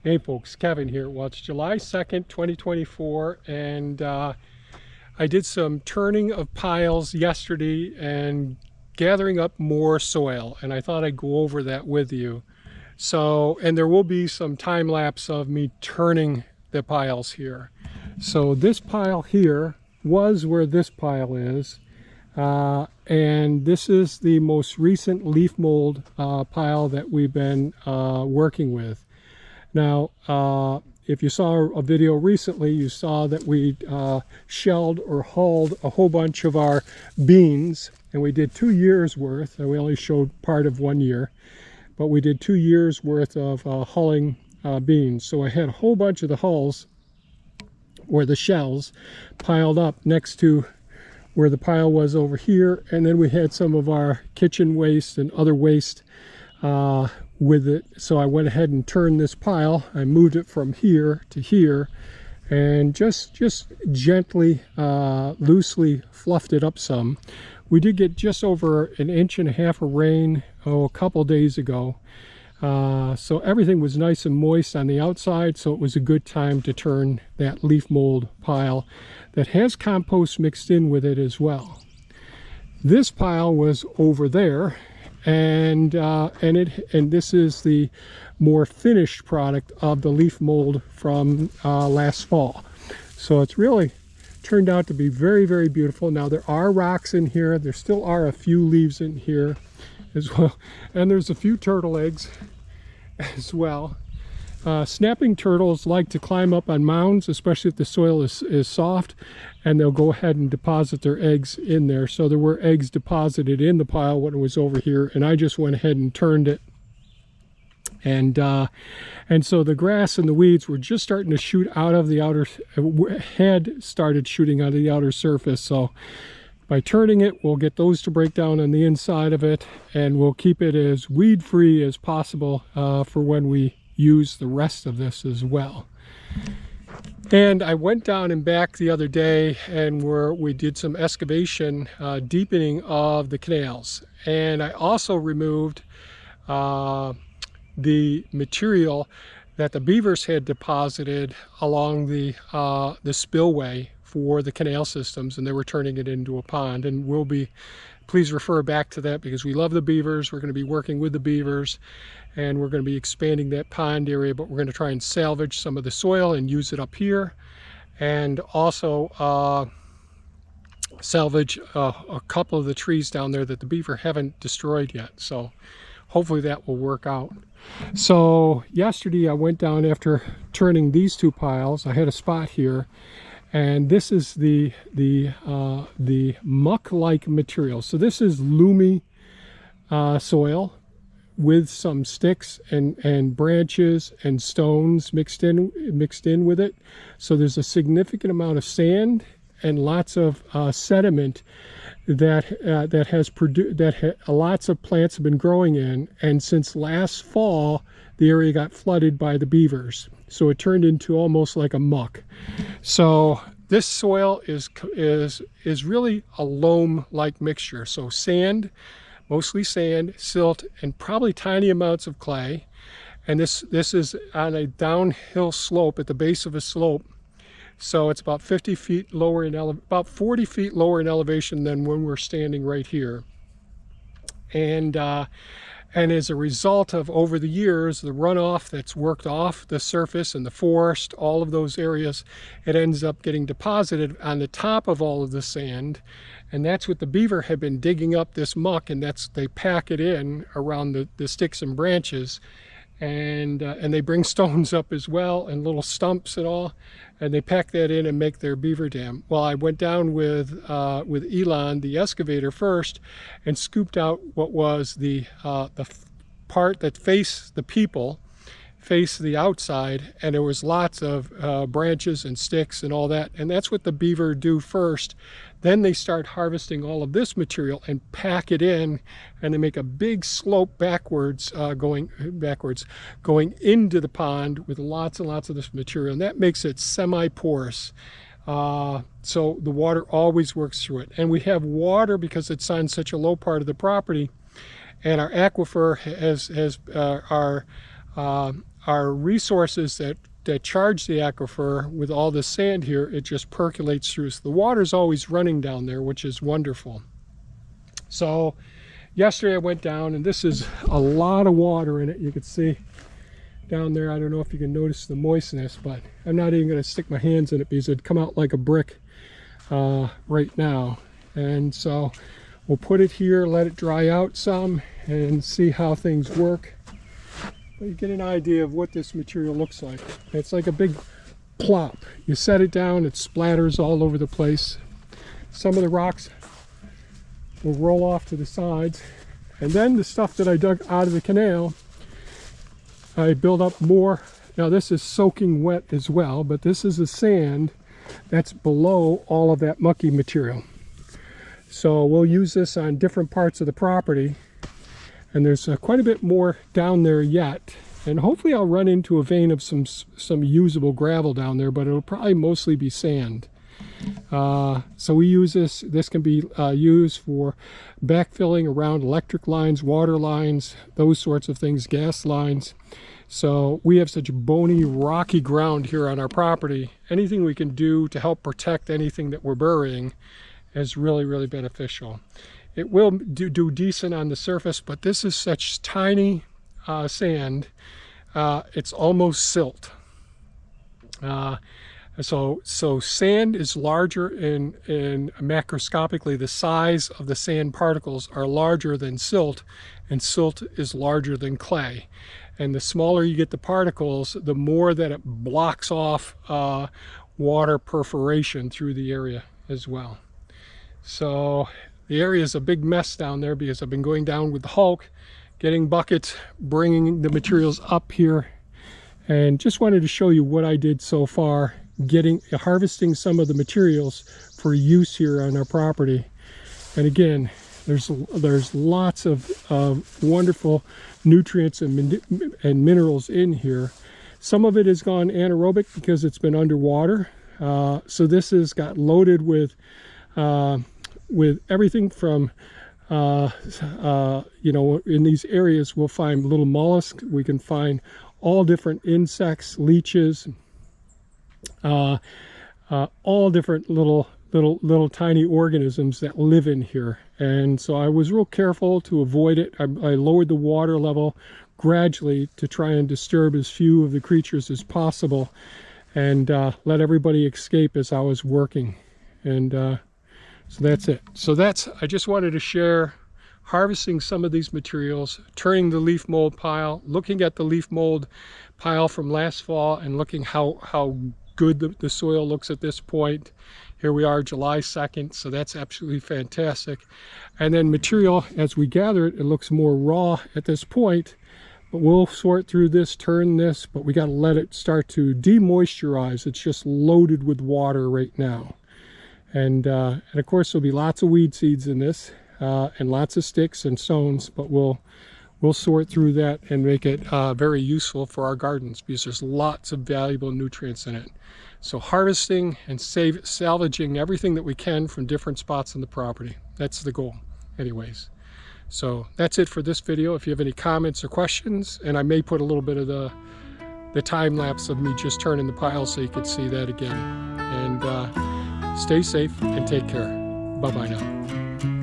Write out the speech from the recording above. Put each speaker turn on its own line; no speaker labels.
Hey folks, Kevin here. Well, it's July 2nd, 2024, and I did some turning of piles yesterday and gathering up more soil, and I thought I'd go over that with you. So, and there will be some time lapse of me turning the piles here. So this pile here was where this pile is, and this is the most recent leaf mold pile that we've been working with. Now, if you saw a video recently, you saw that we shelled or hauled a whole bunch of our beans, and we did 2 years worth, and we only showed part of 1 year, but we did 2 years worth of hauling beans. So I had a whole bunch of the hulls, or the shells, piled up next to where the pile was over here, and then we had some of our kitchen waste and other waste with it. So I went ahead and turned this pile. I moved it from here to here and just gently, loosely fluffed it up some. We did get just over 1.5 inches of rain a couple days ago. So everything was nice and moist on the outside, so it was a good time to turn that leaf mold pile that has compost mixed in with it as well. This pile was over there, and this is the more finished product of the leaf mold from last fall. So it's really turned out to be very, very beautiful. Now there are rocks in here. There still are a few leaves in here as well, and there's a few turtle eggs as well. Snapping turtles like to climb up on mounds, especially if the soil is soft, and they'll go ahead and deposit their eggs in there. So there were eggs deposited in the pile when it was over here, and I just went ahead and turned it. And so the grass and the weeds were just starting to shoot out of the outer, had started shooting out of the outer surface. So by turning it, we'll get those to break down on the inside of it, and we'll keep it as weed-free as possible for when we use the rest of this as well. And I went down and back the other day, and we did some excavation, deepening of the canals. And I also removed the material that the beavers had deposited along the spillway for the canal systems, and they were turning it into a pond. And please refer back to that, because we love the beavers. We're going to be working with the beavers, and we're going to be expanding that pond area, but we're going to try and salvage some of the soil and use it up here, and also salvage a couple of the trees down there that the beaver haven't destroyed yet. So hopefully that will work out. So yesterday I went down after turning these two piles. I had a spot here, and this is the muck-like material. So this is loomy soil with some sticks and branches and stones mixed in with it. So there's a significant amount of sand and lots of sediment that has produced, lots of plants have been growing in. And since last fall, the area got flooded by the beavers, so it turned into almost like a muck. So this soil is really a loam-like mixture. So sand, mostly sand, silt, and probably tiny amounts of clay. And this is on a downhill slope, at the base of a slope. So it's about 50 feet lower about 40 feet lower in elevation than when we're standing right here. And as a result of, over the years, the runoff that's worked off the surface and the forest, all of those areas, it ends up getting deposited on the top of all of the sand. And that's what the beaver have been digging up, this muck, and they pack it in around the sticks and branches. And they bring stones up as well, and little stumps and all, and they pack that in and make their beaver dam. Well, I went down with Elon, the excavator, first, and scooped out what was the part that faced the outside, and there was lots of branches and sticks and all that, and that's what the beaver do first. Then they start harvesting all of this material and pack it in, and they make a big slope backwards, going into the pond with lots and lots of this material, and that makes it semi-porous. So the water always works through it, and we have water because it's on such a low part of the property, and our aquifer our resources that charge the aquifer with all the sand here, it just percolates through. So the water's always running down there, which is wonderful. So yesterday I went down, and this is a lot of water in it. You can see down there, I don't know if you can notice the moistness, but I'm not even going to stick my hands in it because it'd come out like a brick right now. And so we'll put it here, let it dry out some, and see how things work. But you get an idea of what this material looks like. It's like a big plop. You set it down, it splatters all over the place. Some of the rocks will roll off to the sides. And then the stuff that I dug out of the canal, I build up more. Now this is soaking wet as well, but this is the sand that's below all of that mucky material. So we'll use this on different parts of the property. And there's quite a bit more down there yet. And hopefully I'll run into a vein of some usable gravel down there, but it'll probably mostly be sand. So we use this. This can be used for backfilling around electric lines, water lines, those sorts of things, gas lines. So we have such bony, rocky ground here on our property. Anything we can do to help protect anything that we're burying is really, really beneficial. It will do decent on the surface, but this is such tiny sand, it's almost silt. So sand is larger in macroscopically, the size of the sand particles are larger than silt, and silt is larger than clay. And the smaller you get the particles, the more that it blocks off water perforation through the area as well. So the area is a big mess down there because I've been going down with the Hulk, getting buckets, bringing the materials up here, and just wanted to show you what I did so far, harvesting some of the materials for use here on our property. And again, there's lots of wonderful nutrients and minerals in here. Some of it has gone anaerobic because it's been underwater. So this has got loaded with everything from you know, in these areas we'll find little mollusks, we can find all different insects, leeches, all different little tiny organisms that live in here. And so I was real careful to avoid it. I lowered the water level gradually to try and disturb as few of the creatures as possible, and let everybody escape as I was working. And so that's it. So I just wanted to share harvesting some of these materials, turning the leaf mold pile, looking at the leaf mold pile from last fall and looking how good the soil looks at this point. Here we are, July 2nd, so that's absolutely fantastic. And then material, as we gather it, it looks more raw at this point, but we'll sort through this, turn this, but we got to let it start to demoisturize. It's just loaded with water right now. And of course there'll be lots of weed seeds in this, and lots of sticks and stones, but we'll sort through that and make it very useful for our gardens because there's lots of valuable nutrients in it. So harvesting and salvaging everything that we can from different spots on the property. That's the goal anyways. So that's it for this video. If you have any comments or questions, and I may put a little bit of the time lapse of me just turning the pile so you can see that again. And stay safe and take care. Bye-bye now.